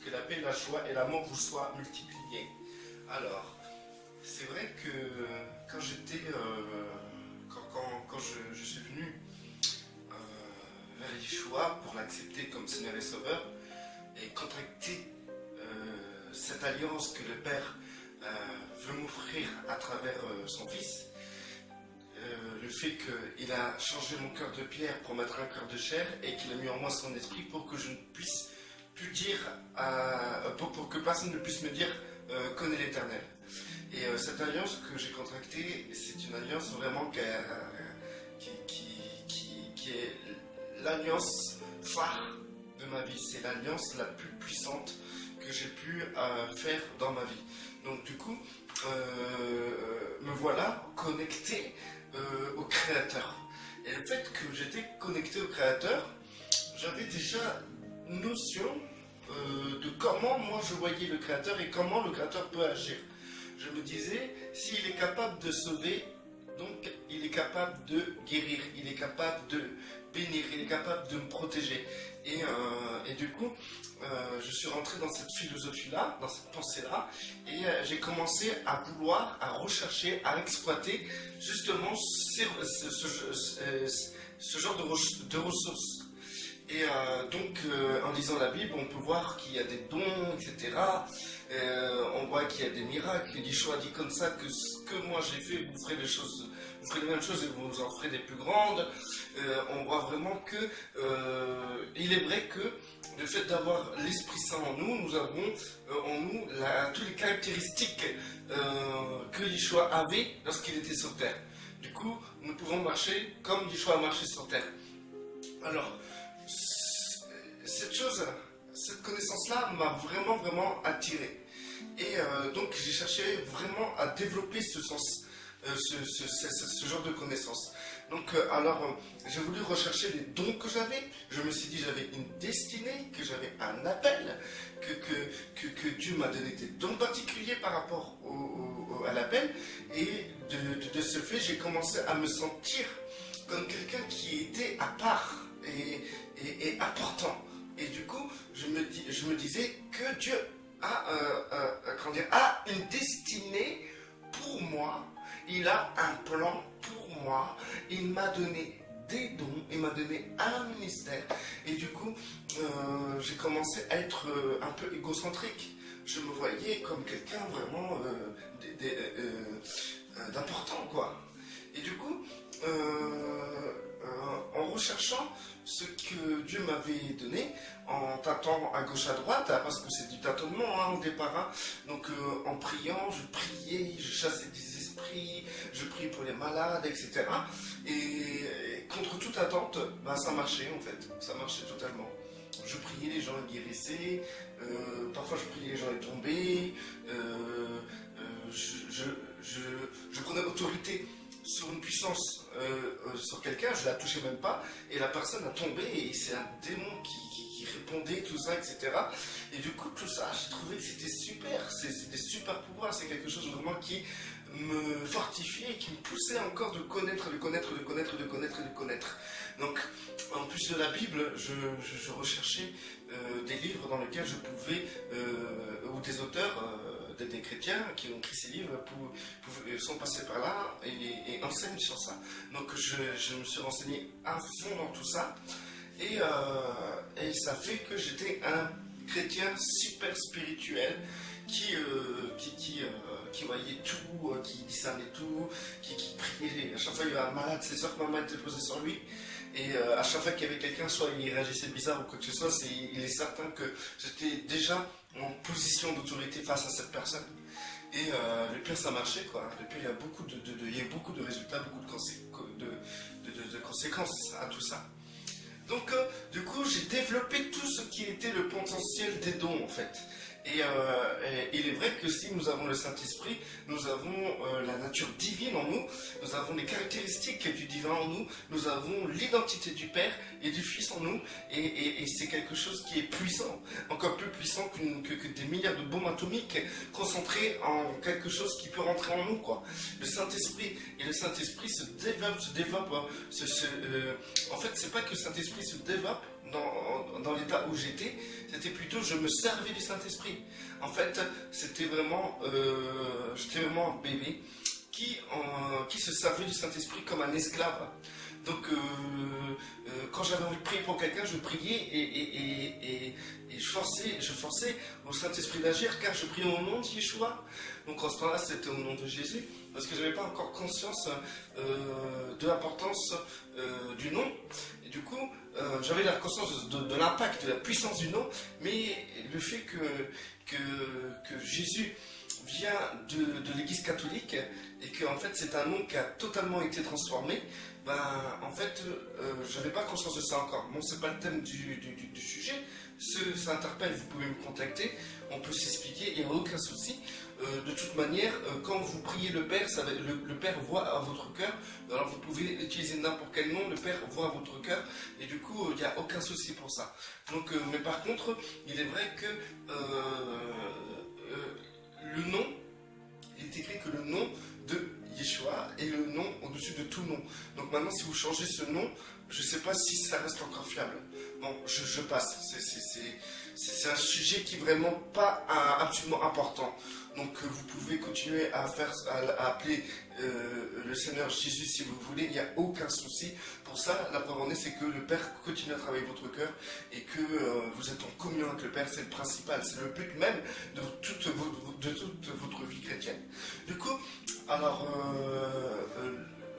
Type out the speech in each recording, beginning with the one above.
Que la paix, la joie et l'amour vous soient multipliés. Alors, c'est vrai que quand j'étais, quand je suis venu vers Yeshua pour l'accepter comme Seigneur et Sauveur et contracter cette alliance que le Père veut m'offrir à travers son Fils, le fait qu'il a changé mon cœur de pierre pour mettre un cœur de chair et qu'il a mis en moi son esprit pour que je ne puisse plus dire, pour que personne ne puisse me dire connais l'Éternel. Et cette alliance que j'ai contractée, c'est une alliance vraiment qui est l'alliance phare de ma vie. C'est l'alliance la plus puissante que j'ai pu faire dans ma vie. Donc du coup, me voilà connecté au Créateur. Et le fait que j'étais connecté au Créateur, j'avais déjà notion de comment moi je voyais le Créateur et comment le Créateur peut agir. Je me disais, s'il est capable de sauver, donc il est capable de guérir, il est capable de bénir, il est capable de me protéger. Et du coup, je suis rentré dans cette philosophie-là, dans cette pensée-là, et j'ai commencé à vouloir, à rechercher, à exploiter justement ce genre de ressources. Et donc, en lisant la Bible, on peut voir qu'il y a des dons, etc. On voit qu'il y a des miracles. Yeshua dit comme ça que ce que moi j'ai fait, vous ferez les choses, vous ferez les mêmes choses et vous en ferez des plus grandes. On voit vraiment que il est vrai que le fait d'avoir l'Esprit Saint en nous, nous avons en nous toutes les caractéristiques que Yeshua avait lorsqu'il était sur terre. Du coup, nous pouvons marcher comme Yeshua a marché sur terre. Alors, cette connaissance-là m'a vraiment attiré. Et donc j'ai cherché vraiment à développer ce sens, ce genre de connaissances. Donc alors j'ai voulu rechercher les dons que j'avais. Je me suis dit j'avais une destinée, que j'avais un appel, que Dieu m'a donné des dons particuliers par rapport à l'appel. Et de ce fait j'ai commencé à me sentir comme quelqu'un qui était à part et important. Et du coup, je me disais que Dieu a une destinée pour moi. Il a un plan pour moi. Il m'a donné des dons. Il m'a donné un ministère. Et du coup, j'ai commencé à être un peu égocentrique. Je me voyais comme quelqu'un vraiment d'important, quoi. Et du coup, en recherchant ce que Dieu m'avait donné, en tâtant à gauche à droite, parce que c'est du tâtonnement au départ, donc en priant, je priais, je chassais des esprits, je priais pour les malades, etc. Et contre toute attente, ça marchait en fait, ça marchait totalement. Je priais, les gens guérissaient, parfois je priais, les gens tombaient, je prenais autorité sur une puissance sur quelqu'un, je la touchais même pas, et la personne a tombé, et c'est un démon qui répondait, tout ça, etc. Et du coup, tout ça, j'ai trouvé que c'était super, c'est des super pouvoirs, c'est quelque chose vraiment qui me fortifiait et qui me poussait encore de connaître. Donc, en plus de la Bible, je recherchais des livres dans lesquels je pouvais, ou des auteurs, des chrétiens qui ont écrit ces livres sont passés par là et enseignent sur ça. Donc je me suis renseigné à fond dans tout ça et ça fait que j'étais un chrétien super spirituel qui voyait tout, qui discernait tout, qui priait. À chaque fois il y avait un malade, c'est sûr que ma main était posée sur lui. Et à chaque fois qu'il y avait quelqu'un, soit il réagissait bizarre ou quoi que ce soit, il est certain que j'étais déjà en position d'autorité face à cette personne. Et le pire, ça marchait, quoi. Le pire, il y a beaucoup de résultats, beaucoup de conséquences à tout ça. Donc, du coup, j'ai développé tout ce qui était le potentiel des dons, en fait. Et il est vrai que si nous avons le Saint-Esprit, nous avons la nature divine en nous, nous avons les caractéristiques du divin en nous, nous avons l'identité du Père et du Fils en nous, et c'est quelque chose qui est puissant, encore plus puissant que des milliards de bombes atomiques concentrées en quelque chose qui peut rentrer en nous, quoi. Le Saint-Esprit, et le Saint-Esprit se développe, en fait, c'est pas que le Saint-Esprit se développe, dans l'état où j'étais, c'était plutôt je me servais du Saint-Esprit. En fait, j'étais vraiment un bébé qui se servait du Saint-Esprit comme un esclave. Donc, quand j'avais envie de prier pour quelqu'un, je priais et je forçais au Saint-Esprit d'agir, car je priais au nom de Yeshua. Donc, en ce temps-là, c'était au nom de Jésus, parce que je n'avais pas encore conscience de l'importance du nom. Et du coup, j'avais la conscience de l'impact, de la puissance du nom, mais le fait que Jésus vient de l'Église catholique et que en fait c'est un nom qui a totalement été transformé, en fait j'avais pas conscience de ça encore. Bon, c'est pas le thème du sujet. Ça interpelle, vous pouvez me contacter, on peut s'expliquer, il n'y a aucun souci. De toute manière, quand vous priez le Père, le Père voit à votre cœur. Alors vous pouvez utiliser n'importe quel nom, le Père voit à votre cœur, et du coup il n'y a aucun souci pour ça. Donc, mais par contre, il est vrai que le nom, il est écrit que le nom de Yeshua est le nom au-dessus de tout nom. Donc maintenant, si vous changez ce nom, je ne sais pas si ça reste encore fiable. Bon, je passe. C'est un sujet qui est vraiment pas absolument important. Donc vous pouvez continuer à appeler le Seigneur Jésus si vous voulez, il n'y a aucun souci. Pour ça, la preuve en est, c'est que le Père continue à travailler votre cœur et que vous êtes en communion avec le Père, c'est le principal, c'est le but même de toute votre vie chrétienne. Du coup, alors,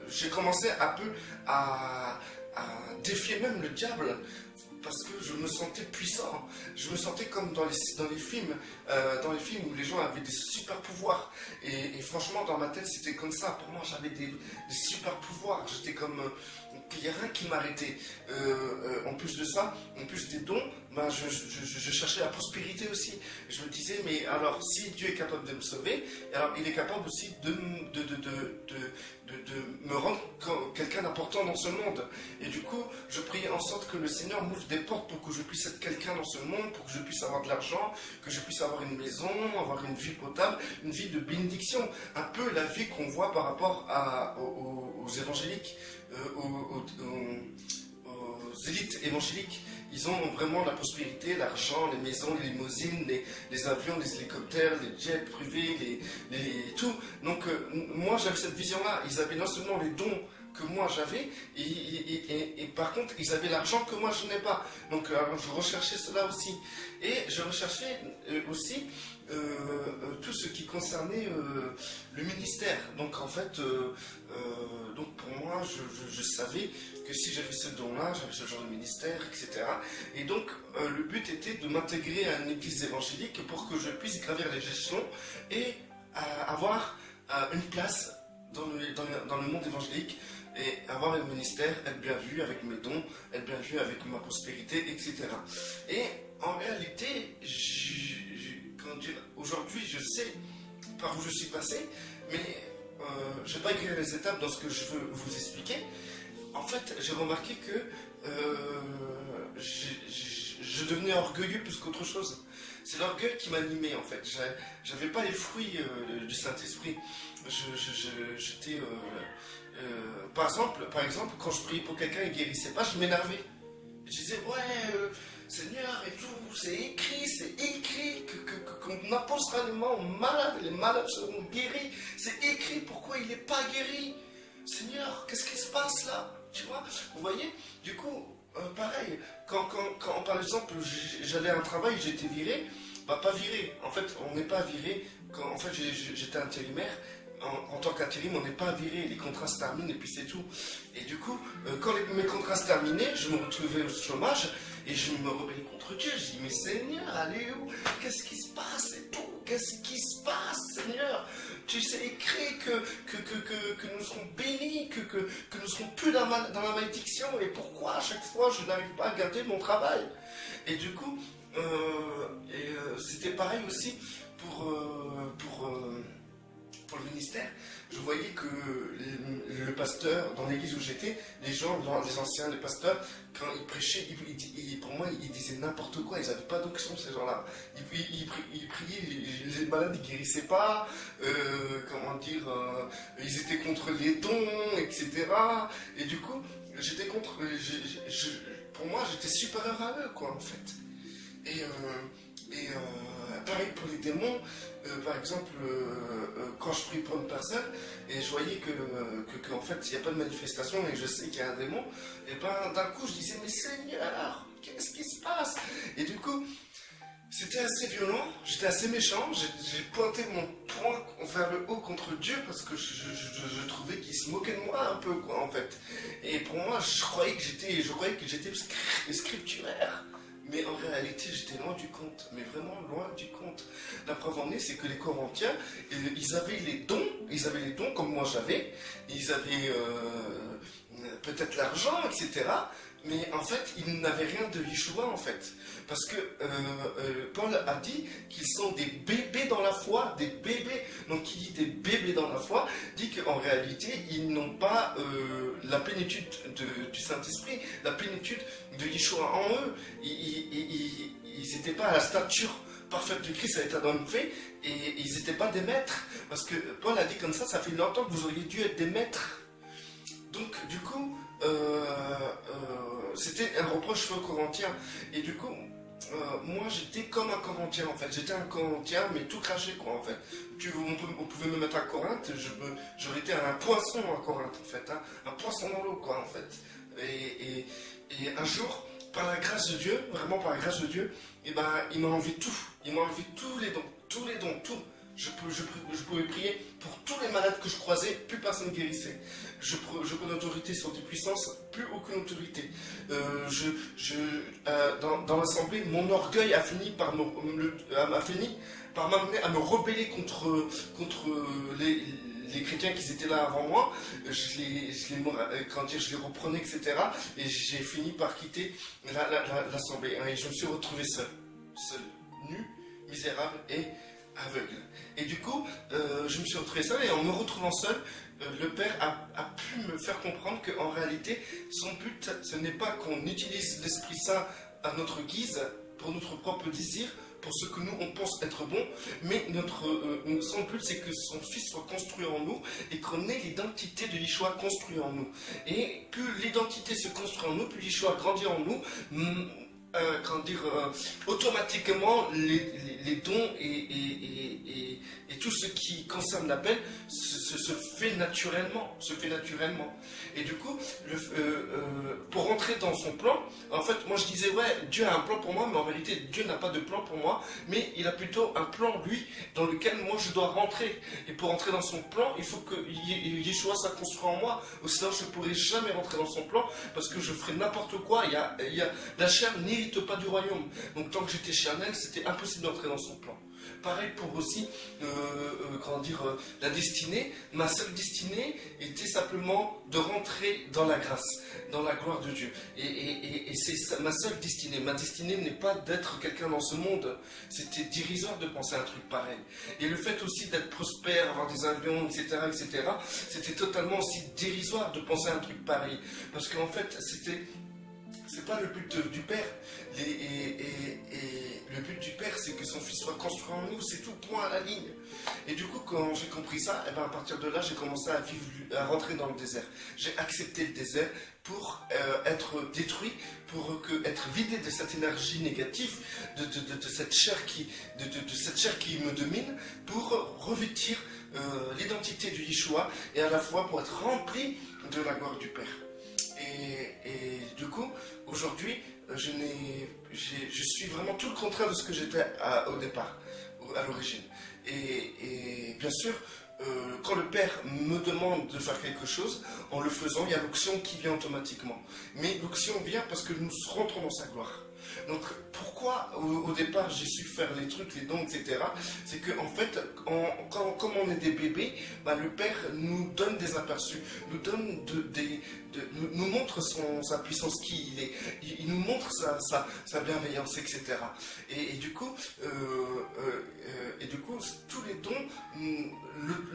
j'ai commencé un peu à défier même le diable, parce que je me sentais puissant. Je me sentais comme dans les films où les gens avaient des super pouvoirs. Et franchement, dans ma tête, c'était comme ça. Pour moi, j'avais des super pouvoirs. J'étais comme... il n'y a rien qui m'arrêtait. En plus de ça, en plus des dons, je cherchais la prospérité aussi. Je me disais, mais alors, si Dieu est capable de me sauver, alors il est capable aussi de me rendre quelqu'un d'important dans ce monde. Et du coup, je priais en sorte que le Seigneur m'ouvre des portes pour que je puisse être quelqu'un dans ce monde, pour que je puisse avoir de l'argent, que je puisse avoir une maison, avoir une vie potable, une vie de bénédiction. Un peu la vie qu'on voit par rapport aux évangéliques, aux élites évangéliques. Ils ont vraiment la prospérité, l'argent, les maisons, les limousines, les avions, les hélicoptères, les jets privés, tout. Donc moi j'avais cette vision-là. Ils avaient non seulement les dons que moi j'avais, et par contre ils avaient l'argent que moi je n'ai pas. Donc je recherchais cela aussi. Et je recherchais aussi tout ce qui concernait le ministère. Donc en fait, donc pour moi, je savais que si j'avais ce don-là, j'avais ce genre de ministère, etc. Et donc le but était de m'intégrer à une église évangélique pour que je puisse gravir les échelons et avoir une place dans le monde évangélique, et avoir un ministère, être bien vu avec mes dons, être bien vu avec ma prospérité, etc. Et en réalité, aujourd'hui, je sais par où je suis passé, mais je ne vais pas écrire les étapes dans ce que je veux vous expliquer. En fait, j'ai remarqué que je devenais orgueilleux plus qu'autre chose. C'est l'orgueil qui m'animait en fait. J'avais pas les fruits du Saint-Esprit. J'étais... par exemple, quand je priais pour quelqu'un et ne guérissait pas, je m'énervais. Je disais, ouais, Seigneur et tout, c'est écrit qu'on imposera les mains aux malades, les malades seront guéris. C'est écrit, pourquoi il n'est pas guéri? Seigneur, qu'est-ce qui se passe là? Tu vois, vous voyez? Du coup, pareil, quand par exemple j'allais à un travail, j'étais viré, pas viré, en fait on n'est pas viré, en fait j'étais intérimaire, en tant qu'intérim on n'est pas viré, les contrats se terminent et puis c'est tout. Et du coup, quand mes contrats se terminaient, je me retrouvais au chômage et je me rebellais contre Dieu. Je dis, mais Seigneur, allez où? Qu'est-ce qui se passe et tout? Qu'est-ce qui se passe, Seigneur? Tu sais écrit que nous serons bénis, que nous serons plus dans la malédiction, et pourquoi à chaque fois je n'arrive pas à garder mon travail? Et du coup, c'était pareil aussi pour le ministère. Je voyais que le pasteur, dans l'église où j'étais, les anciens, les pasteurs, quand ils prêchaient, pour moi, ils disaient n'importe quoi, ils n'avaient pas d'onction, ces gens-là. Ils priaient, les malades, ils guérissaient pas, ils étaient contre les dons, etc. Et du coup, j'étais contre, pour moi, j'étais supérieur à eux, quoi, en fait. Pareil pour les démons, par exemple, quand je prie pour une personne et je voyais en fait, il n'y a pas de manifestation et je sais qu'il y a un démon, et ben d'un coup, je disais, mais Seigneur, qu'est-ce qui se passe? Et du coup, c'était assez violent, j'étais assez méchant, j'ai pointé mon poing vers le haut contre Dieu parce que je trouvais qu'il se moquait de moi un peu, quoi, en fait. Et pour moi, je croyais que j'étais scripturaire. Mais en réalité, j'étais loin du compte, mais vraiment loin du compte. La preuve en est, c'est que les Corinthiens, ils avaient les dons comme moi j'avais, ils avaient peut-être l'argent, etc. Mais en fait, ils n'avaient rien de Yeshua, en fait. Parce que Paul a dit qu'ils sont des bébés dans la foi, des bébés. Donc, qui dit des bébés dans la foi, dit qu'en réalité, ils n'ont pas la plénitude du Saint-Esprit, la plénitude de Yeshua en eux. Ils n'étaient pas à la stature parfaite de Christ, à l'état d'homme fait, et ils n'étaient pas des maîtres. Parce que Paul a dit comme ça fait longtemps que vous auriez dû être des maîtres. Donc, du coup, c'était un reproche fait aux Corinthiens. Et du coup, moi, j'étais comme un Corinthien, en fait. J'étais un Corinthien, mais tout craché, quoi, en fait. On pouvait me mettre à Corinthe, j'aurais été un poisson à Corinthe, en fait. Hein, un poisson dans l'eau, quoi, en fait. Et un jour, par la grâce de Dieu, vraiment par la grâce de Dieu, et ben, il m'a enlevé tout. Il m'a enlevé tous les dons, tout. Je pouvais prier pour tous les malades que je croisais, plus personne ne guérissait. Je prenais autorité sur des puissances, plus aucune autorité. Dans l'assemblée, mon orgueil a fini par m'amener à me rebeller contre les chrétiens qui étaient là avant moi. Je les reprenais, etc. Et j'ai fini par quitter l'assemblée. Et je me suis retrouvé seul, nu, misérable et aveugle. Et du coup, je me suis retrouvé seul, et en me retrouvant seul, le Père a pu me faire comprendre qu'en réalité, son but, ce n'est pas qu'on utilise l'Esprit Saint à notre guise, pour notre propre désir, pour ce que nous, on pense être bon, mais son but, c'est que son Fils soit construit en nous, et qu'on ait l'identité de Yeshua construite en nous. Et plus l'identité se construit en nous, plus Yeshua grandit en nous, automatiquement les dons et tout ce qui concerne l'appel se fait naturellement, Et du coup, pour rentrer dans son plan, en fait, moi je disais, ouais, Dieu a un plan pour moi, mais en réalité, Dieu n'a pas de plan pour moi, mais il a plutôt un plan, lui, dans lequel moi je dois rentrer. Et pour rentrer dans son plan, il faut que Yeshua soit construit en moi, ou sinon je ne pourrai jamais rentrer dans son plan, parce que je ferai n'importe quoi. La chair n'hérite pas du royaume. Donc tant que j'étais charnel, c'était impossible d'entrer dans son plan. Pareil pour aussi, la destinée. Ma seule destinée était simplement de rentrer dans la grâce, dans la gloire de Dieu. Et c'est ça, ma seule destinée. Ma destinée n'est pas d'être quelqu'un dans ce monde. C'était dérisoire de penser à un truc pareil. Et le fait aussi d'être prospère, avoir des avions, etc., c'était totalement aussi dérisoire de penser à un truc pareil. Parce qu'en fait, c'est pas le but du Père. Le but du Père, c'est que son Fils soit construit en nous, c'est tout, point à la ligne. Et du coup, quand j'ai compris ça, à partir de là, j'ai commencé à rentrer dans le désert. J'ai accepté le désert pour être détruit, pour être vidé de cette énergie négative, de cette chair qui me domine, pour revêtir l'identité du Yeshua, et à la fois pour être rempli de la gloire du Père. Et du coup, aujourd'hui, je suis vraiment tout le contraire de ce que j'étais au départ, à l'origine. Et bien sûr, quand le Père me demande de faire quelque chose, en le faisant, il y a l'onction qui vient automatiquement. Mais l'onction vient parce que nous rentrons dans sa gloire. Donc pourquoi au départ j'ai su faire les trucs, les dons, etc. C'est que en fait, comme on est des bébés, le Père nous donne des aperçus, nous montre sa puissance, qui il est, il nous montre sa bienveillance, etc. Et du coup, tous les dons,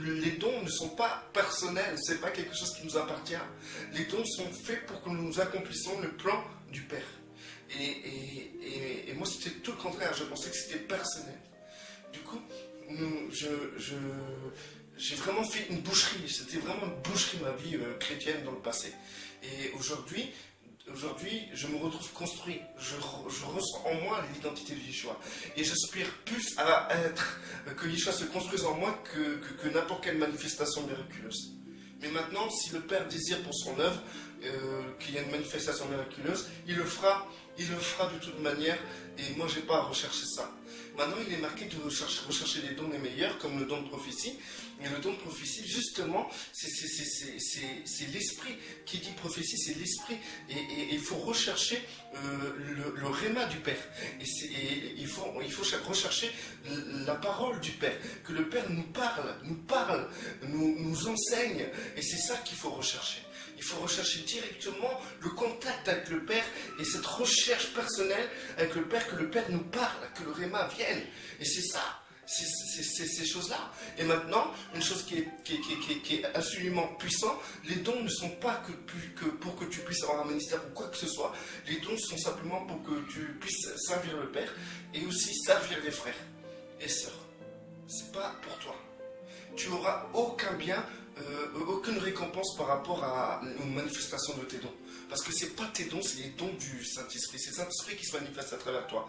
les dons ne sont pas personnels, c'est pas quelque chose qui nous appartient. Les dons sont faits pour que nous accomplissions le plan du Père. Et moi c'était tout le contraire, je pensais que c'était personnel. Du coup, j'ai vraiment fait une boucherie, c'était vraiment une boucherie ma vie chrétienne dans le passé. Et aujourd'hui, Aujourd'hui, je me retrouve construit. Je ressens en moi l'identité de Yeshua. Et j'aspire plus à être, que Yeshua se construise en moi que n'importe quelle manifestation miraculeuse. Mais maintenant, si le Père désire pour son œuvre qu'il y ait une manifestation miraculeuse, il le fera de toute manière. Et moi, je n'ai pas à rechercher ça. Maintenant, il est marqué de rechercher les dons les meilleurs, comme le don de prophétie. Et le don de prophétie, justement, c'est l'esprit qui dit prophétie, c'est l'esprit. Et il faut rechercher le réma du Père. Et il faut rechercher la parole du Père. Que le Père nous parle, nous enseigne. Et c'est ça qu'il faut rechercher. Il faut rechercher directement le contact avec le Père et cette recherche personnelle avec le Père, que le Père nous parle, que le réma vienne. Et c'est ça, c'est ces choses-là. Et maintenant, une chose qui est absolument puissante, les dons ne sont pas que pour que tu puisses avoir un ministère ou quoi que ce soit. Les dons sont simplement pour que tu puisses servir le Père et aussi servir les frères et sœurs. C'est pas pour toi. Tu n'auras aucun bien, aucune récompense par rapport à une manifestation de tes dons. Parce que ce n'est pas tes dons, c'est les dons du Saint-Esprit. C'est le Saint-Esprit qui se manifeste à travers toi.